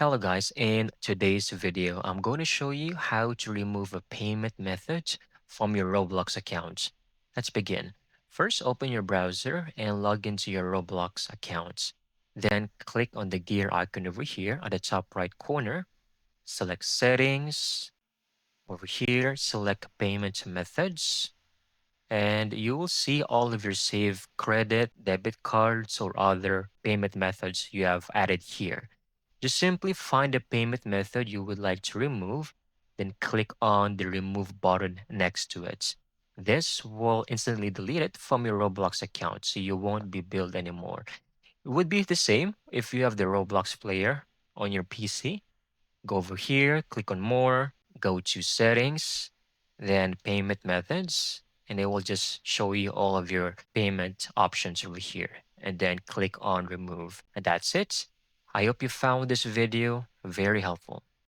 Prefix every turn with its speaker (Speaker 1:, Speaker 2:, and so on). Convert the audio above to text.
Speaker 1: Hello guys, in today's video, I'm going to show you how to remove a payment method from your Roblox account. Let's begin. First, open your browser and log into your Roblox account. Then click on the gear icon over here at the top right corner. Select settings. Over here, select payment methods. And you will see all of your saved credit, debit cards, or other payment methods you have added here. Just simply find the payment method you would like to remove, then click on the remove button next to it. This will instantly delete it from your Roblox account, so you won't be billed anymore. It would be the same if you have the Roblox player on your PC. Go over here, click on more, go to settings, then payment methods, and it will just show you all of your payment options over here. And then click on remove. And that's it. I hope you found this video very helpful.